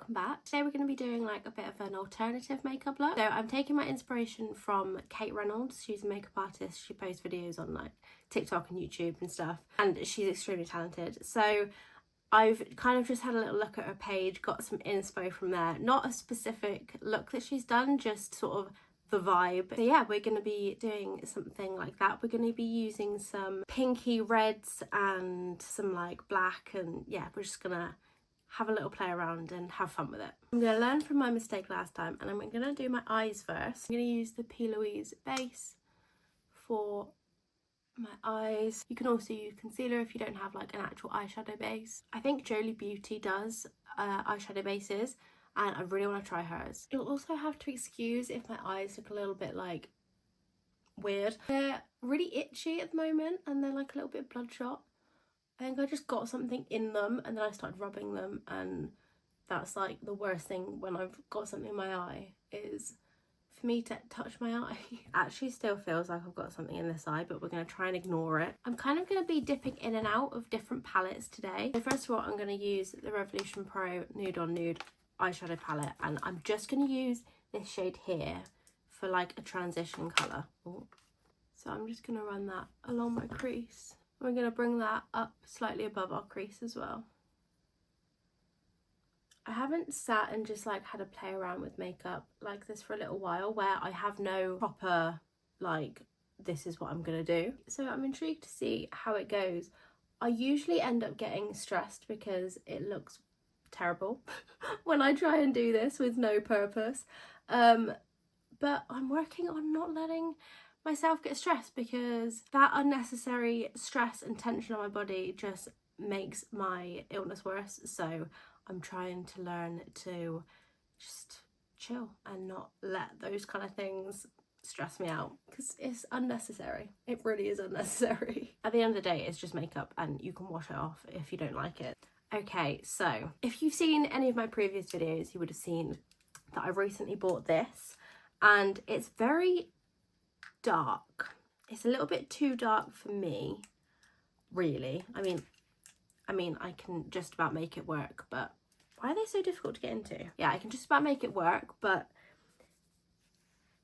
welcome back. Today we're going to be doing like a bit of an alternative makeup look. So I'm taking my inspiration from Kate Reynolds. She's a makeup artist. She posts videos on like TikTok and YouTube and stuff, and she's extremely talented. So I've kind of just had a little look at her page, got some inspo from there. Not a specific look that she's done, just sort of the vibe. So yeah, we're going to be doing something like that. We're going to be using some pinky reds and some like black, and yeah, we're just gonna have a little play around and have fun with it. I'm going to learn from my mistake last time, and I'm going to do my eyes first. I'm going to use the P. Louise base for my eyes. You can also use concealer if you don't have like an actual eyeshadow base. I think Jolie Beauty does eyeshadow bases, and I really want to try hers. You'll also have to excuse if my eyes look a little bit like weird. They're really itchy at the moment, and they're like a little bit bloodshot. I think I just got something in them and then I started rubbing them, and that's like the worst thing when I've got something in my eye, is for me to touch my eye. Actually still feels like I've got something in this eye, but we're going to try and ignore it. I'm kind of going to be dipping in and out of different palettes today. So first of all, I'm going to use the Revolution Pro Nude on Nude eyeshadow palette, and I'm just going to use this shade here for like a transition colour. Ooh. So I'm just going to run that along my crease. We're going to bring that up slightly above our crease as well. I haven't sat and just like had a play around with makeup like this for a little while, where I have no proper like this is what I'm going to do. So I'm intrigued to see how it goes. I usually end up getting stressed because it looks terrible when I try and do this with no purpose. But I'm working on not letting myself get stressed, because that unnecessary stress and tension on my body just makes my illness worse. So I'm trying to learn to just chill and not let those kind of things stress me out, because it's unnecessary. It really is unnecessary. At the end of the day, it's just makeup and you can wash it off if you don't like it. Okay, so if you've seen any of my previous videos, you would have seen that I recently bought this, and it's very dark. It's a little bit too dark for me, really. I mean I can just about make it work, but why are they so difficult to get into? Yeah, I can just about make it work, but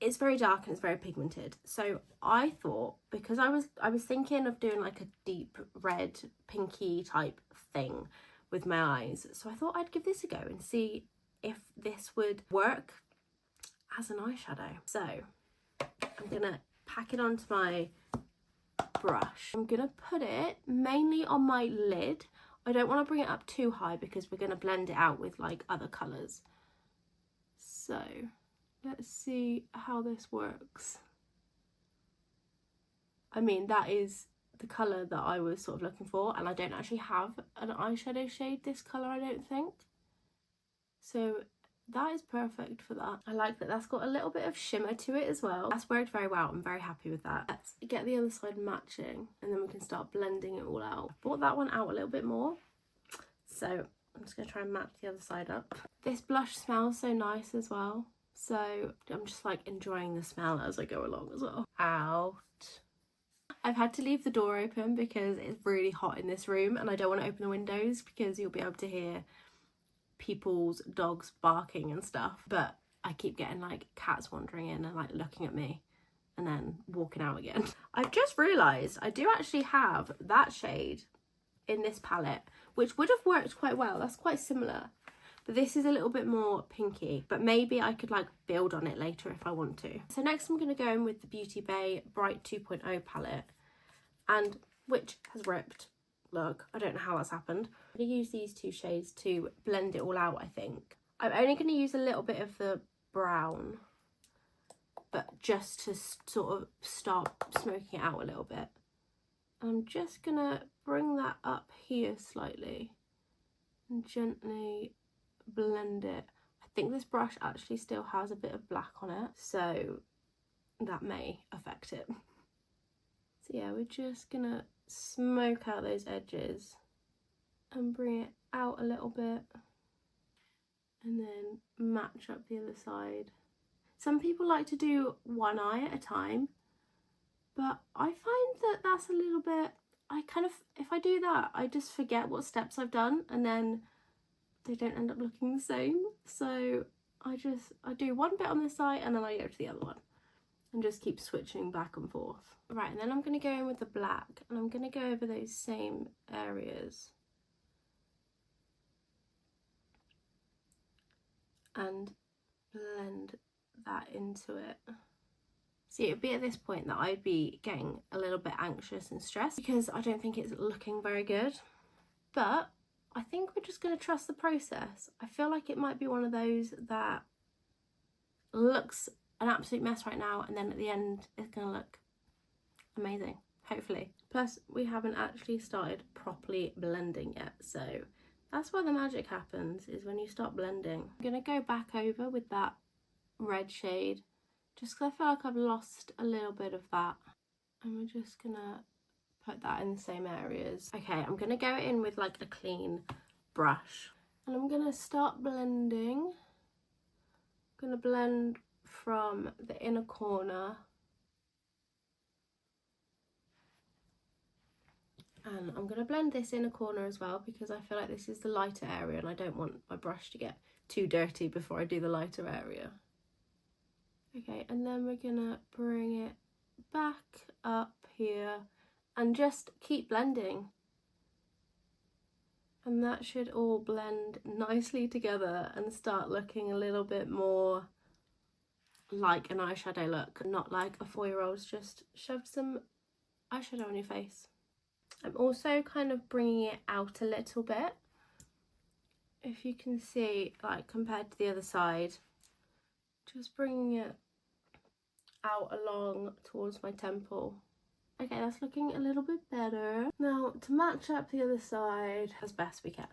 it's very dark and it's very pigmented. So I thought, because I was thinking of doing like a deep red pinky type thing with my eyes, so I thought I'd give this a go and see if this would work as an eyeshadow. So I'm gonna pack it onto my brush. I'm gonna put it mainly on my lid. I don't want to bring it up too high because we're gonna blend it out with like other colours. So let's see how this works. I mean, that is the colour that I was sort of looking for, and I don't actually have an eyeshadow shade this colour, I don't think. So that is perfect for that. I like that that's got a little bit of shimmer to it as well. That's worked very well. I'm very happy with that. Let's get the other side matching, and then we can start blending it all out. Brought that one out a little bit more, so I'm just going to try and match the other side up. This blush smells so nice as well, so I'm just like enjoying the smell as I go along as well. Out. I've had to leave the door open because it's really hot in this room, and I don't want to open the windows because you'll be able to hear people's dogs barking and stuff, but I keep getting like cats wandering in and like looking at me and then walking out again. I've just realised I do actually have that shade in this palette, which would have worked quite well. That's quite similar, but this is a little bit more pinky, but maybe I could like build on it later if I want to. So next I'm going to go in with the Beauty Bay Bright 2.0 palette, and which has ripped. Look, I don't know how that's happened. I'm going to use these two shades to blend it all out, I think. I'm only going to use a little bit of the brown, but just to sort of start smoking it out a little bit. I'm just going to bring that up here slightly and gently blend it. I think this brush actually still has a bit of black on it, so that may affect it. So yeah, we're just going to smoke out those edges and bring it out a little bit, and then match up the other side. Some people like to do one eye at a time, but I find that that's a little bit, I kind of, if I do that, I just forget what steps I've done, and then they don't end up looking the same. So I do one bit on this side and then I go to the other one and just keep switching back and forth. Right, and then I'm going to go in with the black and I'm going to go over those same areas and blend that into it. See, it would be at this point that I'd be getting a little bit anxious and stressed because I don't think it's looking very good. But I think we're just going to trust the process. I feel like it might be one of those that looks an absolute mess right now and then at the end it's going to look amazing, hopefully. Plus, we haven't actually started properly blending yet, so that's where the magic happens, is when you start blending. I'm going to go back over with that red shade just because I feel like I've lost a little bit of that. And we're just going to put that in the same areas. Okay, I'm going to go in with like a clean brush. And I'm going to start blending. I'm going to blend from the inner corner. And I'm going to blend this inner corner as well because I feel like this is the lighter area and I don't want my brush to get too dirty before I do the lighter area. Okay, and then we're gonna bring it back up here and just keep blending. And that should all blend nicely together and start looking a little bit more like an eyeshadow look, not like a 4-year-old's just shoved some eyeshadow on your face. I'm also kind of bringing it out a little bit. If you can see, like compared to the other side, just bringing it out along towards my temple. Okay, that's looking a little bit better. Now, to match up the other side as best we can.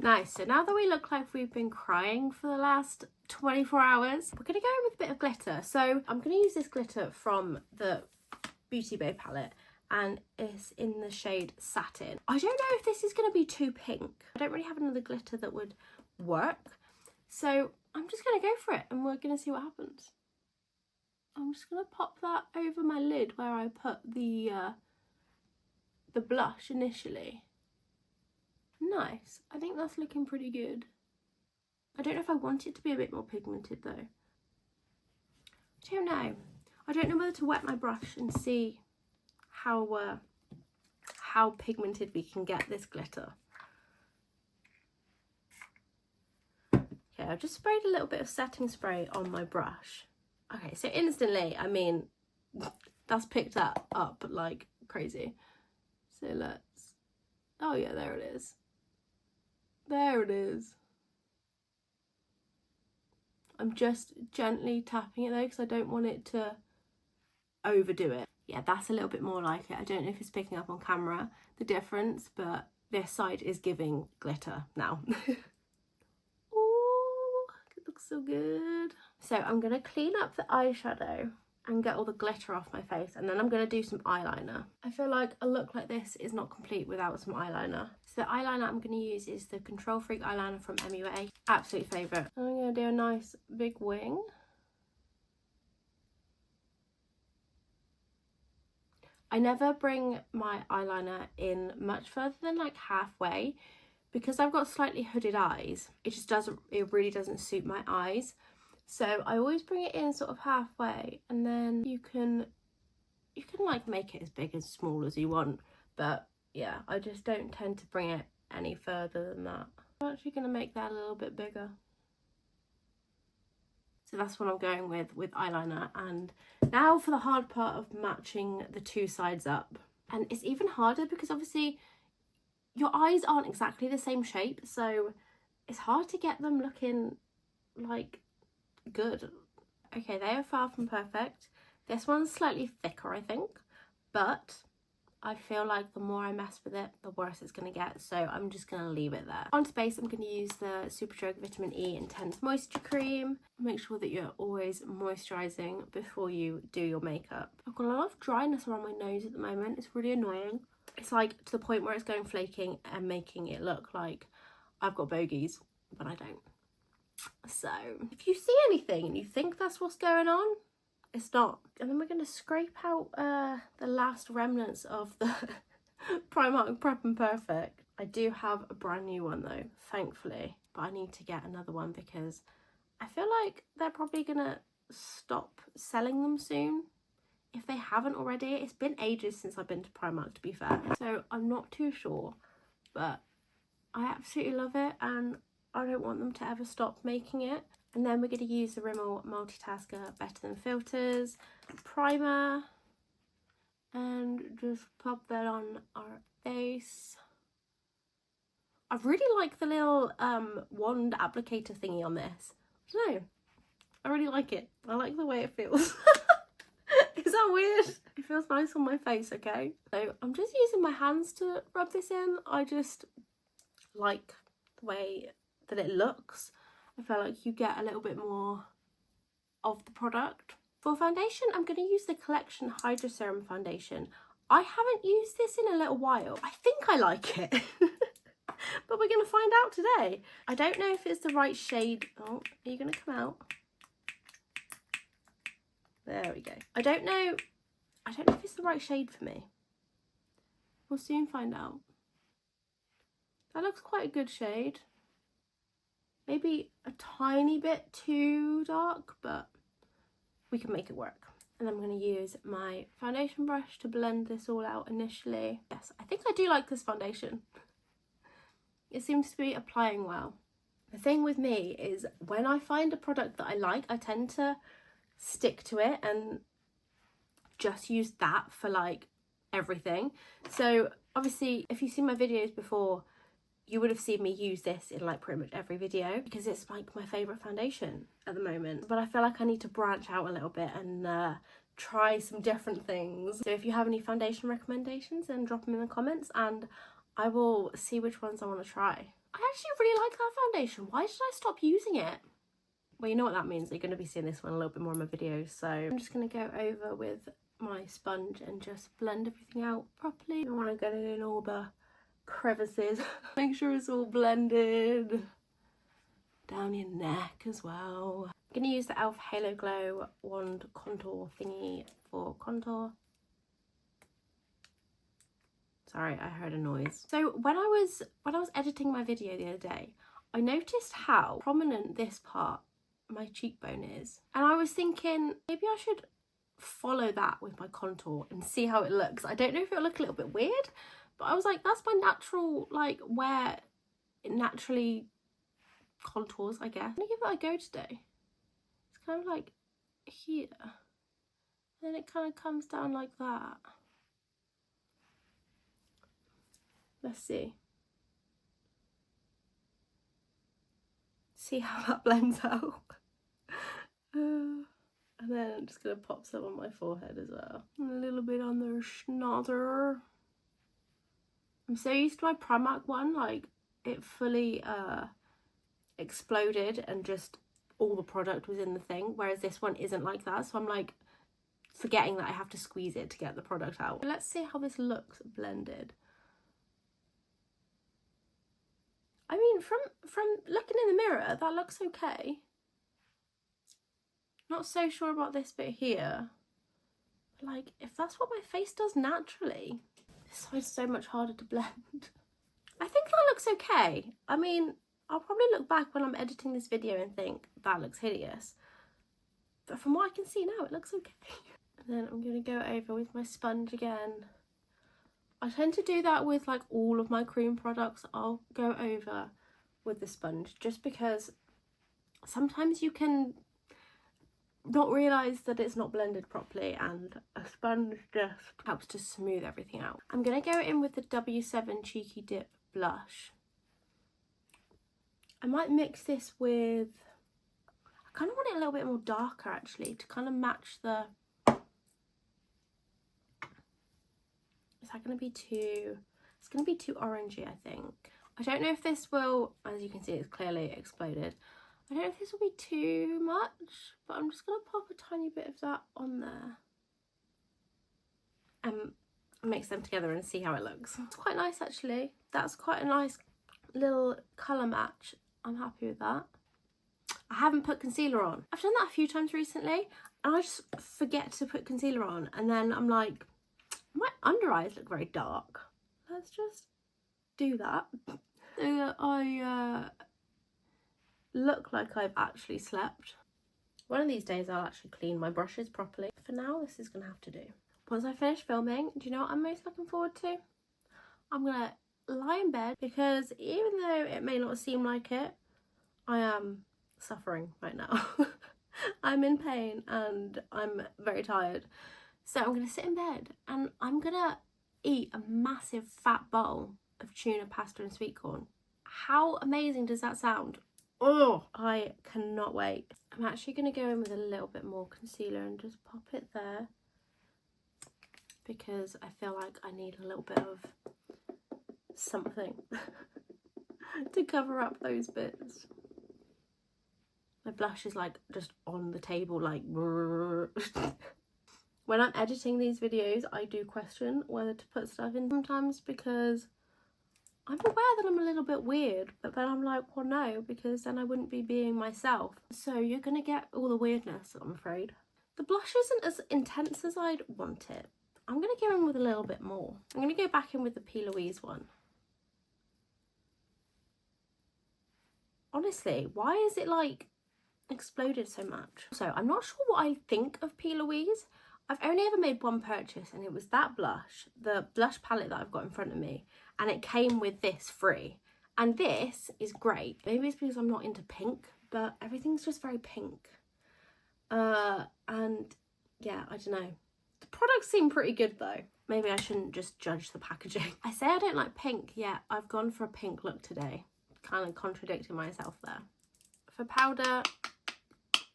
Nice, so now that we look like we've been crying for the last 24 hours, we're gonna go in with a bit of glitter. So I'm gonna use this glitter from the Beauty Bay palette and it's in the shade Satin. I don't know if this is gonna be too pink. I don't really have another glitter that would work. So I'm just gonna go for it and we're gonna see what happens. I'm just gonna pop that over my lid where I put the blush initially. Nice. I think that's looking pretty good. I don't know if I want it to be a bit more pigmented though. I don't know. I don't know whether to wet my brush and see how pigmented we can get this glitter. Okay, I've just sprayed a little bit of setting spray on my brush. Okay, so instantly, I mean, that's picked that up like crazy. So let's, oh yeah, there it is. There it is. I'm just gently tapping it though, because I don't want it to overdo it. Yeah, that's a little bit more like it. I don't know if it's picking up on camera, the difference, but this side is giving glitter now. Oh, it looks so good. So I'm going to clean up the eyeshadow and get all the glitter off my face, and then I'm going to do some eyeliner. I feel like a look like this is not complete without some eyeliner. So the eyeliner I'm going to use is the Control Freak eyeliner from MUA. Absolute favourite. I'm going to do a nice big wing. I never bring my eyeliner in much further than like halfway because I've got slightly hooded eyes. It really doesn't suit my eyes. So I always bring it in sort of halfway, and then you can like make it as big as small as you want. But yeah, I just don't tend to bring it any further than that. I'm actually going to make that a little bit bigger. So that's what I'm going with eyeliner. And now for the hard part of matching the two sides up. And it's even harder because obviously your eyes aren't exactly the same shape, so it's hard to get them looking like good. Okay, they are far from perfect. This one's slightly thicker, I think, but I feel like the more I mess with it, the worse it's going to get, so I'm just going to leave it there. On to base, I'm going to use the Superdrug Vitamin E Intense Moisture Cream. Make sure that you're always moisturising before you do your makeup. I've got a lot of dryness around my nose at the moment. It's really annoying. It's like to the point where it's going flaking and making it look like I've got bogies, but I don't. So if you see anything and you think that's what's going on, it's not. And then we're going to scrape out the last remnants of the Primark Prep and Perfect. I do have a brand new one though, thankfully, but I need to get another one because I feel like they're probably gonna stop selling them soon. If they haven't already. It's been ages since I've been to Primark, to be fair. So I'm not too sure, but I absolutely love it and I don't want them to ever stop making it. And then we're going to use the Rimmel Multitasker Better Than Filters primer and just pop that on our face. I really like the little wand applicator thingy on this. I don't know. I really like it. I like the way it feels. Is that weird? It feels nice on my face, okay? So I'm just using my hands to rub this in. I just like the way that it looks. I feel like you get a little bit more of the product. For foundation, I'm going to use the Collection Hydro Serum Foundation. I haven't used this in a little while. I think I like it. But we're going to find out today. I don't know if it's the right shade. Oh, are you going to come out? There we go. I don't know if it's the right shade for me. We'll soon find out. That looks quite a good shade. Maybe a tiny bit too dark, but we can make it work. And I'm going to use my foundation brush to blend this all out initially. Yes, I think I do like this foundation. It seems to be applying well. The thing with me is when I find a product that I like, I tend to stick to it and just use that for like everything. So obviously if you've seen my videos before, you would have seen me use this in like pretty much every video because it's like my favourite foundation at the moment. But I feel like I need to branch out a little bit and try some different things. So if you have any foundation recommendations, then drop them in the comments and I will see which ones I want to try. I actually really like that foundation. Why did I stop using it? Well, you know what that means. You're going to be seeing this one a little bit more in my videos. So I'm just going to go over with my sponge and just blend everything out properly. I want to get it in all the crevices. Make sure it's all blended. Down your neck as well. I'm going to use the e.l.f. Halo Glow wand contour thingy for contour. Sorry, I heard a noise. So when I was editing my video the other day, I noticed how prominent this part, my cheekbone, is. And I was thinking maybe I should follow that with my contour and see how it looks. I don't know if it'll look a little bit weird, but I was like, that's my natural, like, where it naturally contours, I guess. I'm gonna give it a go today. It's kind of like here. And then it kind of comes down like that. Let's see. See how that blends out. And then I'm just going to pop some on my forehead as well. And a little bit on the schnauzer. I'm so used to my Primark one, like it fully exploded and just all the product was in the thing. Whereas this one isn't like that. So I'm like forgetting that I have to squeeze it to get the product out. Let's see how this looks blended. I mean, from looking in the mirror, that looks okay. Not so sure about this bit here. But like, if that's what my face does naturally, this side's so much harder to blend. I think that looks okay. I mean, I'll probably look back when I'm editing this video and think, that looks hideous. But from what I can see now, it looks okay. And then I'm going to go over with my sponge again. I tend to do that with like all of my cream products. I'll go over with the sponge just because sometimes you can not realise that it's not blended properly and a sponge just helps to smooth everything out. I'm going to go in with the W7 Cheeky Dip blush. I might mix this with, I kind of want it a little bit more darker actually to kind of match the, is that going to be too, it's going to be too orangey I think. I don't know if this will, as you can see it's clearly exploded. I don't know if this will be too much, but I'm just going to pop a tiny bit of that on there and mix them together and see how it looks. It's quite nice actually. That's quite a nice little colour match. I'm happy with that. I haven't put concealer on. I've done that a few times recently and I just forget to put concealer on and then I'm like, my under eyes look very dark. Let's just do that so that I look like I've actually slept. One of these days I'll actually clean my brushes properly. For now, this is gonna have to do. Once I finish filming, do you know what I'm most looking forward to? I'm gonna lie in bed, because even though it may not seem like it, I am suffering right now. I'm in pain and I'm very tired. So I'm gonna sit in bed and I'm gonna eat a massive fat bowl of tuna pasta and sweet corn. How amazing does that sound? Oh, I cannot wait. I'm actually gonna go in with a little bit more concealer and just pop it there, because I feel like I need a little bit of something to cover up those bits. My blush is like just on the table, like when I'm editing these videos, I do question whether to put stuff in sometimes, because I'm aware that I'm a little bit weird, but then I'm like, well, no, because then I wouldn't be being myself. So you're gonna get all the weirdness, I'm afraid. The blush isn't as intense as I'd want it. I'm gonna go in with a little bit more. I'm gonna go back in with the P. Louise one. Honestly, why is it like exploded so much? So I'm not sure what I think of P. Louise. I've only ever made one purchase, and it was that blush, the blush palette that I've got in front of me, and it came with this free. And this is great. Maybe it's because I'm not into pink, but everything's just very pink. And yeah, I don't know. The products seem pretty good though. Maybe I shouldn't just judge the packaging. I say I don't like pink, yeah, I've gone for a pink look today. Kind of contradicting myself there. For powder,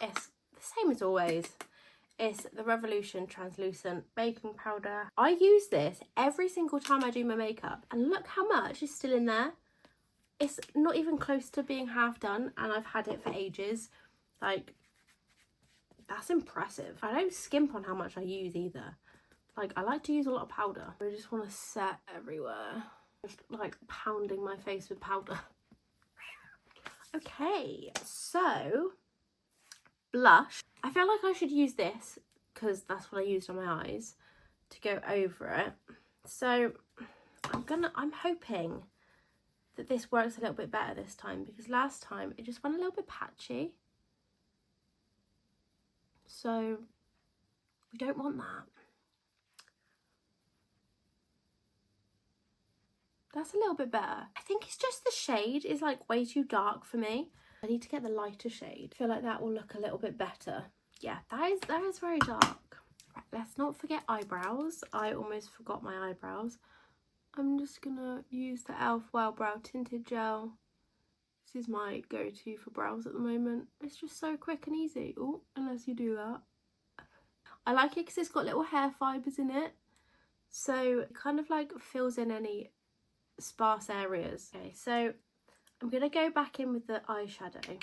it's the same as always. It's the Revolution Translucent Baking Powder. I use this every single time I do my makeup, and look how much is still in there. It's not even close to being half done, and I've had it for ages. Like, that's impressive. I don't skimp on how much I use either. Like, I like to use a lot of powder. I just want to set everywhere. Just like pounding my face with powder. Okay, so blush. I feel like I should use this because that's what I used on my eyes to go over it. So I'm hoping that this works a little bit better this time, because last time it just went a little bit patchy. So we don't want that. That's a little bit better. I think it's just the shade is like way too dark for me. I need to get the lighter shade. I feel like that will look a little bit better. Yeah, that is very dark. Right, let's not forget eyebrows. I almost forgot my eyebrows. I'm just gonna use the e.l.f. Wow Brow Tinted Gel. This is my go-to for brows at the moment. It's just so quick and easy. Oh, unless you do that. I like it because it's got little hair fibres in it. So it kind of like fills in any sparse areas. Okay, so I'm gonna go back in with the eyeshadow. Did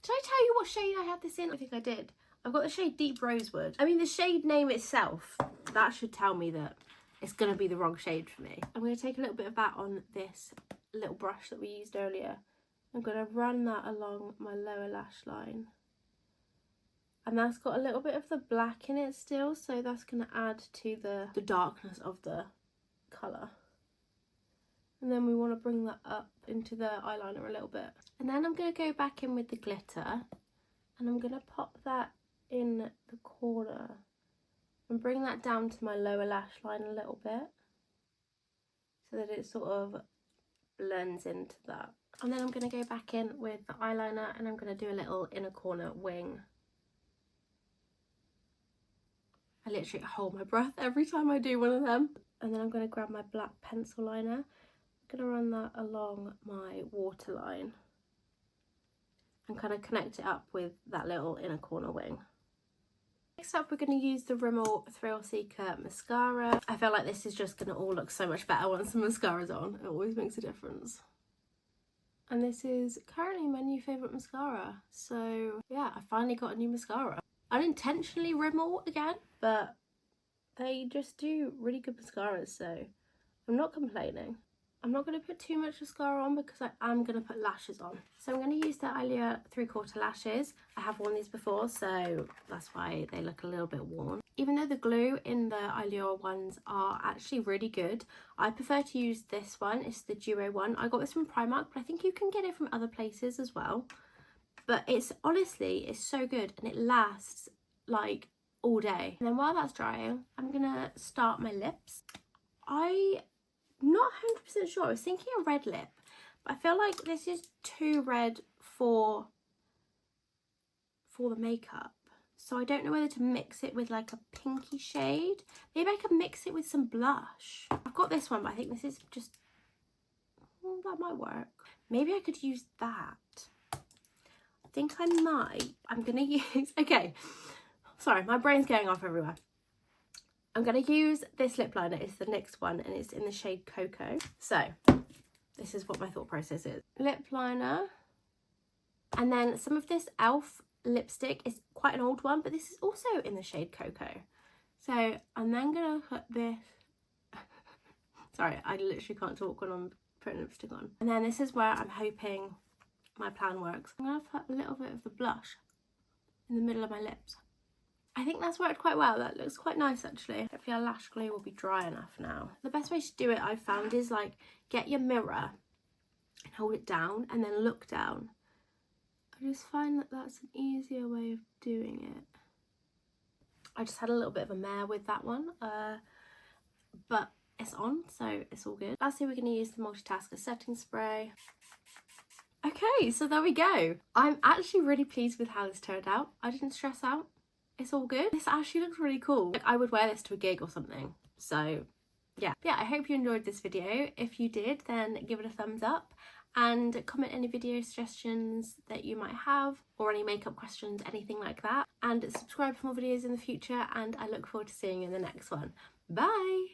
I tell you what shade I had this in? I think I did. I've got the shade Deep Rosewood. I mean, the shade name itself, that should tell me that it's gonna be the wrong shade for me. I'm gonna take a little bit of that on this little brush that we used earlier. I'm gonna run that along my lower lash line. And that's got a little bit of the black in it still, so that's gonna add to the darkness of the colour. And then we want to bring that up into the eyeliner a little bit. And then I'm going to go back in with the glitter, and I'm going to pop that in the corner and bring that down to my lower lash line a little bit, so that it sort of blends into that. And then I'm going to go back in with the eyeliner, and I'm going to do a little inner corner wing. I literally hold my breath every time I do one of them. And then I'm going to grab my black pencil liner. I'm going to run that along my waterline and kind of connect it up with that little inner corner wing. Next up, we're going to use the Rimmel Thrill Seeker mascara. I feel like this is just going to all look so much better once the mascara's on. It always makes a difference. And this is currently my new favourite mascara. So yeah, I finally got a new mascara. Unintentionally Rimmel again, but they just do really good mascaras, so I'm not complaining. I'm not going to put too much mascara on because I am going to put lashes on. So I'm going to use the Alia 3/4 lashes. I have worn these before, so that's why they look a little bit worn. Even though the glue in the Allure ones are actually really good, I prefer to use this one. It's the Duo one. I got this from Primark, but I think you can get it from other places as well. But it's honestly, it's so good and it lasts like all day. And then while that's drying, I'm gonna start my lips. I'm not 100% sure. I was thinking a red lip, but I feel like this is too red for the makeup. So I don't know whether to mix it with like a pinky shade. Maybe I could mix it with some blush. I've got this one, but I think this is just, that might work. Maybe I could use that. I think I might. I'm gonna use, okay, sorry, my brain's going off everywhere. I'm gonna use this lip liner. It's the NYX one and it's in the shade Cocoa. So this is what my thought process is. Lip liner. And then some of this e.l.f. lipstick is quite an old one, but this is also in the shade Cocoa. So I'm then gonna put this, sorry, I literally can't talk when I'm putting lipstick on. And then this is where I'm hoping my plan works. I'm gonna put a little bit of the blush in the middle of my lips. I think that's worked quite well. That looks quite nice actually. Hopefully our lash glue will be dry enough now. The best way to do it I've found is like get your mirror and hold it down and then look down. I just find that that's an easier way of doing it. I just had a little bit of a mare with that one, but it's on, so it's all good. Lastly, we're going to use the Multitasker setting spray. Okay, so there we go. I'm actually really pleased with how this turned out. I didn't stress out. It's all good. This actually looks really cool. Like, I would wear this to a gig or something. So yeah, I hope you enjoyed this video. If you did, then give it a thumbs up and comment any video suggestions that you might have or any makeup questions, anything like that. And subscribe for more videos in the future, and I look forward to seeing you in the next one. Bye!